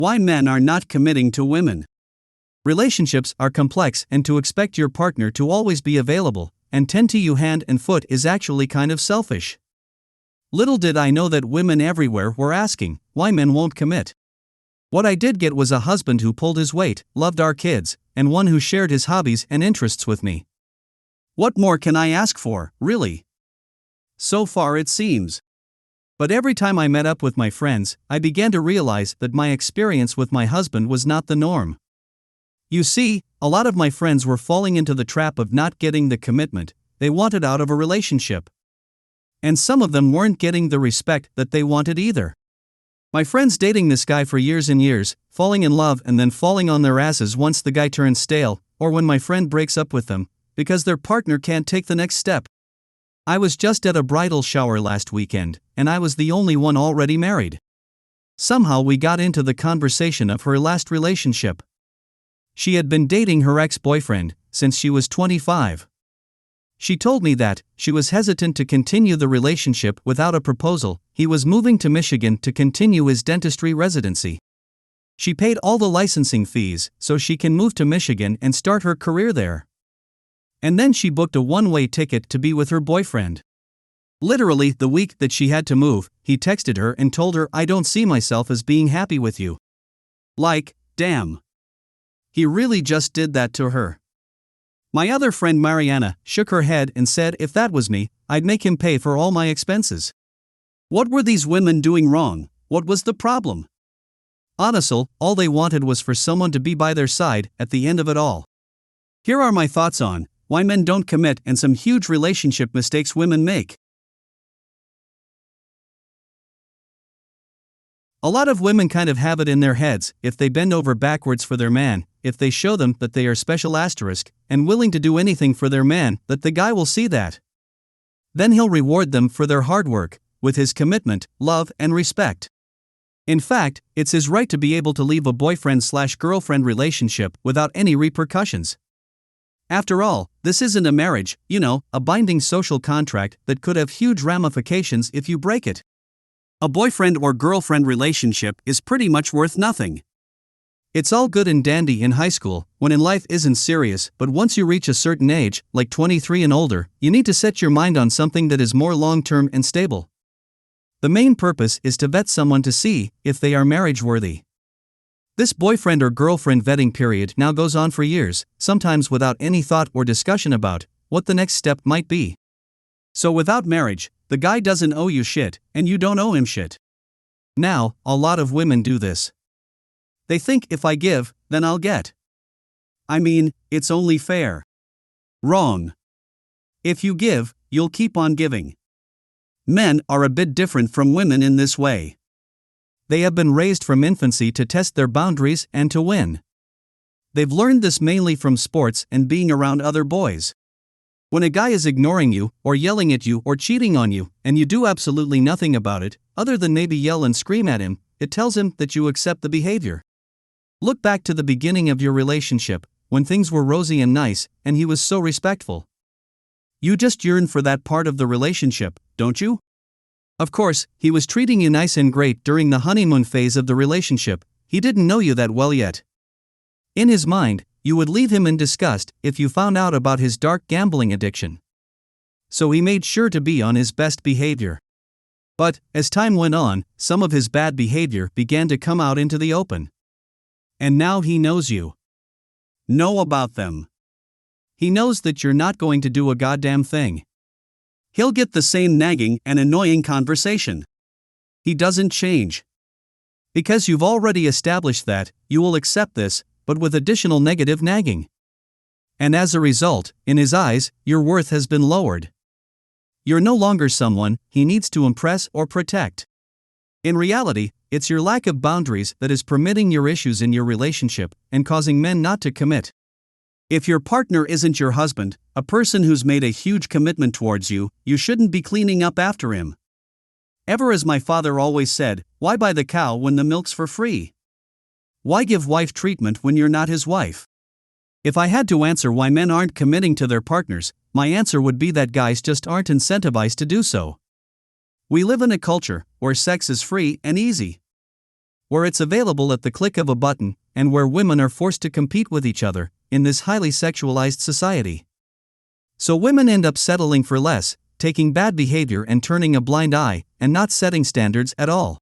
Why men are not committing to women. Relationships are complex, and to expect your partner to always be available and tend to you hand and foot is actually kind of selfish. Little did I know that women everywhere were asking why men won't commit. What I did get was a husband who pulled his weight, loved our kids, and one who shared his hobbies and interests with me. What more can I ask for, really? So far it seems. But every time I met up with my friends, I began to realize that my experience with my husband was not the norm. You see, a lot of my friends were falling into the trap of not getting the commitment they wanted out of a relationship. And some of them weren't getting the respect that they wanted either. My friends dating this guy for years and years, falling in love and then falling on their asses once the guy turns stale, or when my friend breaks up with them, because their partner can't take the next step. I was just at a bridal shower last weekend, and I was the only one already married. Somehow we got into the conversation of her last relationship. She had been dating her ex-boyfriend since she was 25. She told me that she was hesitant to continue the relationship without a proposal. He was moving to Michigan to continue his dentistry residency. She paid all the licensing fees so she can move to Michigan and start her career there. And then she booked a one-way ticket to be with her boyfriend. Literally, the week that she had to move, he texted her and told her, "I don't see myself as being happy with you." Like, damn. He really just did that to her. My other friend Mariana shook her head and said if that was me, I'd make him pay for all my expenses. What were these women doing wrong? What was the problem? Honestly, all they wanted was for someone to be by their side at the end of it all. Here are my thoughts on why men don't commit and some huge relationship mistakes women make. A lot of women kind of have it in their heads, if they bend over backwards for their man, if they show them that they are special asterisk and willing to do anything for their man, that the guy will see that. Then he'll reward them for their hard work with his commitment, love, and respect. In fact, it's his right to be able to leave a boyfriend/girlfriend relationship without any repercussions. After all, this isn't a marriage, a binding social contract that could have huge ramifications if you break it. A boyfriend or girlfriend relationship is pretty much worth nothing. It's all good and dandy in high school, when in life isn't serious, but once you reach a certain age, like 23 and older, you need to set your mind on something that is more long-term and stable. The main purpose is to vet someone to see if they are marriage-worthy. This boyfriend or girlfriend vetting period now goes on for years, sometimes without any thought or discussion about what the next step might be. So without marriage, the guy doesn't owe you shit, and you don't owe him shit. Now, a lot of women do this. They think if I give, then I'll get. I mean, it's only fair. Wrong. If you give, you'll keep on giving. Men are a bit different from women in this way. They have been raised from infancy to test their boundaries and to win. They've learned this mainly from sports and being around other boys. When a guy is ignoring you, or yelling at you, or cheating on you, and you do absolutely nothing about it, other than maybe yell and scream at him, it tells him that you accept the behavior. Look back to the beginning of your relationship, when things were rosy and nice, and he was so respectful. You just yearn for that part of the relationship, don't you? Of course, he was treating you nice and great during the honeymoon phase of the relationship. He didn't know you that well yet. In his mind, you would leave him in disgust if you found out about his dark gambling addiction. So he made sure to be on his best behavior. But, as time went on, some of his bad behavior began to come out into the open. And now he knows you. Know about them. He knows that you're not going to do a goddamn thing. He'll get the same nagging and annoying conversation. He doesn't change. Because you've already established that, you will accept this, but with additional negative nagging. And as a result, in his eyes, your worth has been lowered. You're no longer someone he needs to impress or protect. In reality, it's your lack of boundaries that is permitting your issues in your relationship and causing men not to commit. If your partner isn't your husband, a person who's made a huge commitment towards you, you shouldn't be cleaning up after him. Ever as my father always said, why buy the cow when the milk's for free? Why give wife treatment when you're not his wife? If I had to answer why men aren't committing to their partners, my answer would be that guys just aren't incentivized to do so. We live in a culture where sex is free and easy. where it's available at the click of a button, and where women are forced to compete with each other, in this highly sexualized society. So women end up settling for less, taking bad behavior and turning a blind eye, and not setting standards at all.